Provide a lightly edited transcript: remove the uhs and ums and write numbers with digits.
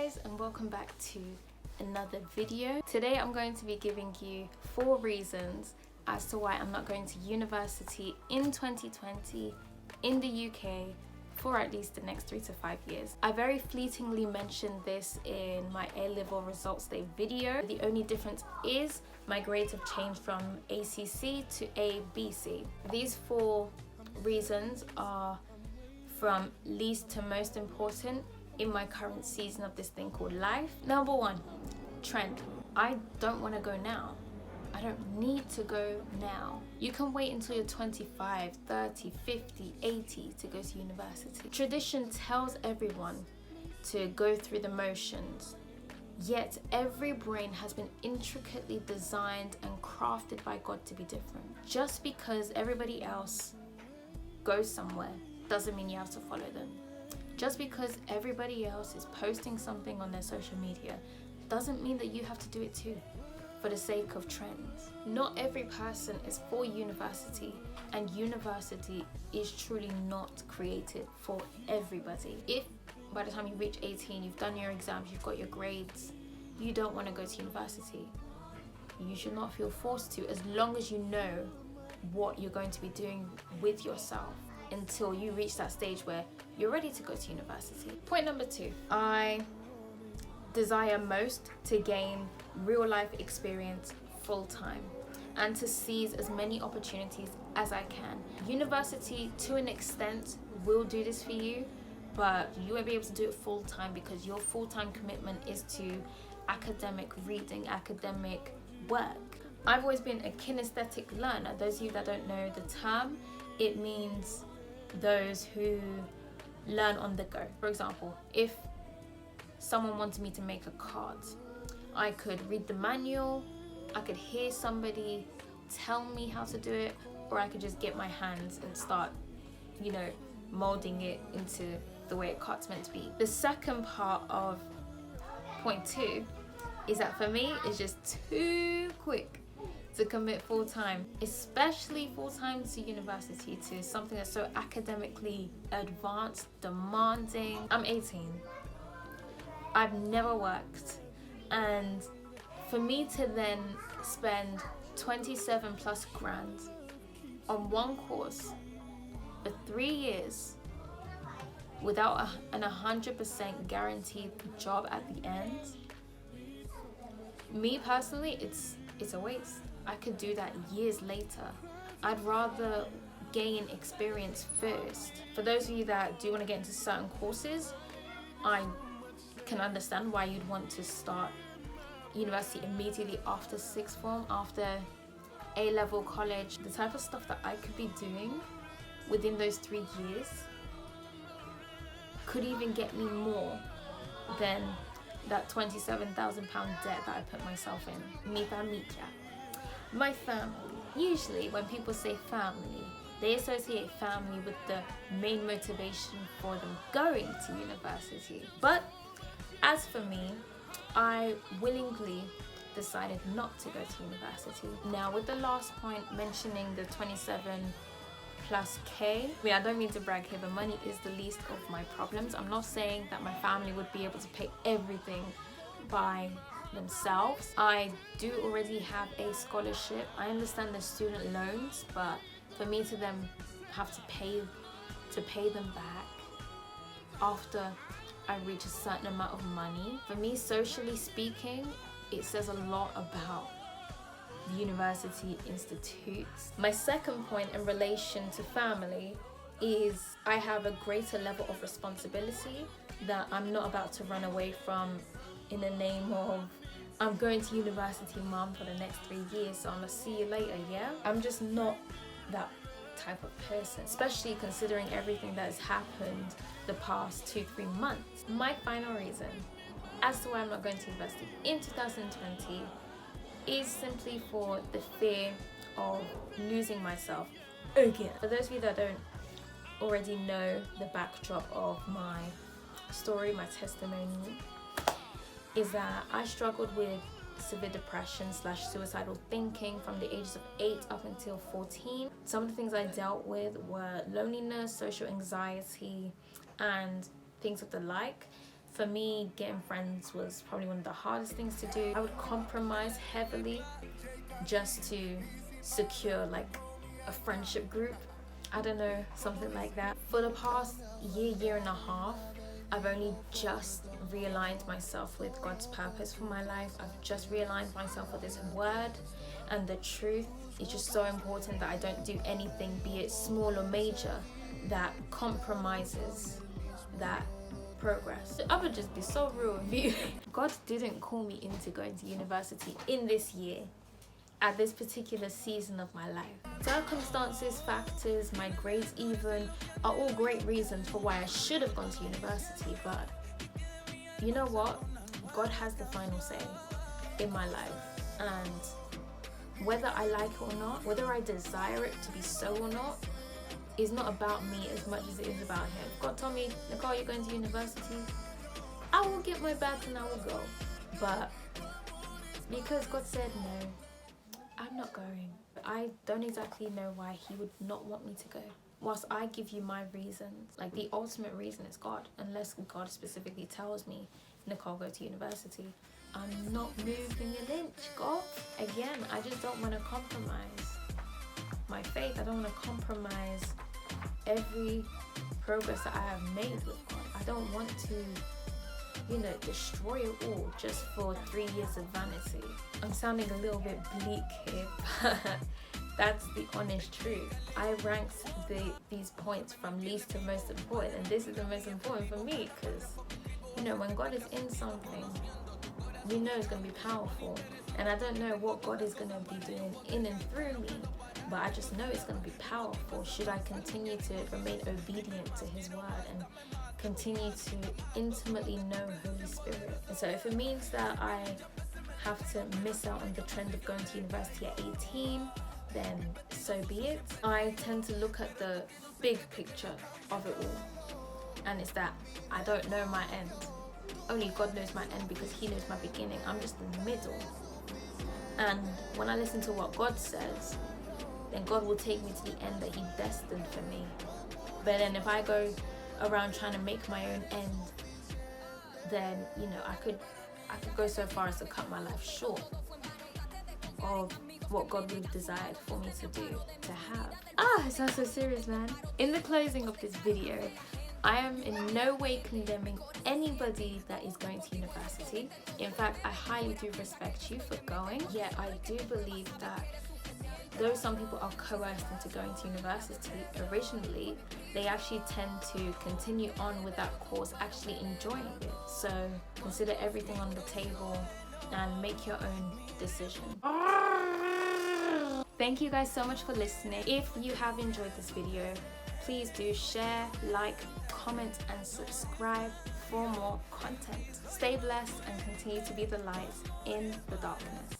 guys, and welcome back to another video. Today I'm going to be giving you 4 reasons as to why I'm not going to university in 2020 in the UK for at least the next 3 to 5 years. I very fleetingly mentioned this in my A-level results day video. The only difference is my grades have changed from ACC to ABC. These 4 reasons are from least to most important in my current season of this thing called life. Number 1, trend. I don't want to go now. I don't need to go now. You can wait until you're 25, 30, 50, 80 to go to university. Tradition tells everyone to go through the motions, yet every brain has been intricately designed and crafted by God to be different. Just because everybody else goes somewhere doesn't mean you have to follow them. Just because everybody else is posting something on their social media doesn't mean that you have to do it too, for the sake of trends. Not every person is for university, and university is truly not created for everybody. If by the time you reach 18, you've done your exams, you've got your grades, you don't want to go to university, you should not feel forced to, as long as you know what you're going to be doing with yourself until you reach that stage where you're ready to go to university. Point number 2, I desire most to gain real life experience full time and to seize as many opportunities as I can. University to an extent will do this for you, but you won't be able to do it full time because your full-time commitment is to academic reading, academic work. I've always been a kinesthetic learner. Those of you that don't know the term, it means those who learn on the go. For example, if someone wanted me to make a card, I could read the manual, I could hear somebody tell me how to do it, or I could just get my hands and start, molding it into the way a card's meant to be. The second part of point 2 is that for me, it's just too quick to commit full-time, especially full-time to university, to something that's so academically advanced, demanding. I'm 18. I've never worked, and for me to then spend 27 plus grand on one course for 3 years without an 100% guaranteed job at the end, me personally, it's a waste. I could do that years later. I'd rather gain experience first. For those of you that do want to get into certain courses, I can understand why you'd want to start university immediately after sixth form, after A-level college. The type of stuff that I could be doing within those 3 years could even get me more than that £27,000 debt that I put myself in. Mi familia. My family. Usually when people say family, they associate family with the main motivation for them going to university. But as for me, I willingly decided not to go to university. Now, with the last point mentioning the 27 plus K, I don't mean to brag here, but money is the least of my problems. I'm not saying that my family would be able to pay everything by themselves. I do already have a scholarship. I understand the student loans, but for me to then have to pay them back after I reach a certain amount of money, for me, socially speaking, it says a lot about the university institutes. My second point in relation to family is I have a greater level of responsibility that I'm not about to run away from in the name of I'm going to university, mom, for the next 3 years, so I'm gonna see you later, yeah? I'm just not that type of person, especially considering everything that has happened the past 2-3 months. My final reason as to why I'm not going to university in 2020 is simply for the fear of losing myself again. For those of you that don't already know the backdrop of my story, my testimony, is that I struggled with severe depression / suicidal thinking from the ages of 8 up until 14. Some of the things I dealt with were loneliness, social anxiety, and things of the like. For me, getting friends was probably one of the hardest things to do. I would compromise heavily just to secure like a friendship group. I don't know, something like that. For the past year and a half, I've only just realigned myself with God's purpose for my life. I've just realigned myself with His word and the truth. It's just so important that I don't do anything, be it small or major, that compromises that progress. I would just be so real with you. God didn't call me into going to university in this year, at this particular season of my life. Circumstances, factors, my grades even, are all great reasons for why I should have gone to university, but you know what? God has the final say in my life, and whether I like it or not, whether I desire it to be so or not, is not about me as much as it is about Him. If God told me, Nicole, you're going to university, I will get my bags and I will go. But because God said no, I'm not going. I don't exactly know why He would not want me to go. Whilst I give you my reasons, like the ultimate reason is God. Unless God specifically tells me, Nicole, go to university, I'm not moving an inch, God. Again, I just don't want to compromise my faith. I don't want to compromise every progress that I have made with God. I don't want to, destroy it all just for 3 years of vanity. I'm sounding a little bit bleak here, but that's the honest truth. I ranked these points from least to most important, and this is the most important for me, because when God is in something, you know it's going to be powerful. And I don't know what God is going to be doing in and through me, but I just know it's going to be powerful should I continue to remain obedient to His word and continue to intimately know Holy Spirit. And so if it means that I have to miss out on the trend of going to university at 18, then so be it. I tend to look at the big picture of it all, and it's that I don't know my end. Only God knows my end, because He knows my beginning. I'm just in the middle. And when I listen to what God says, then God will take me to the end that He destined for me. But then if I go around trying to make my own end, then I could go so far as to cut my life short of what God would have desired for me to do, to have. It sounds so serious, man. In the closing of this video, I am in no way condemning anybody that is going to university. In fact, I highly do respect you for going. Yet I do believe that though some people are coerced into going to university originally, they actually tend to continue on with that course actually enjoying it. So consider everything on the table and make your own decision. Thank you guys so much for listening. If you have enjoyed this video, please do share, like, comment and subscribe for more content. Stay blessed and continue to be the light in the darkness.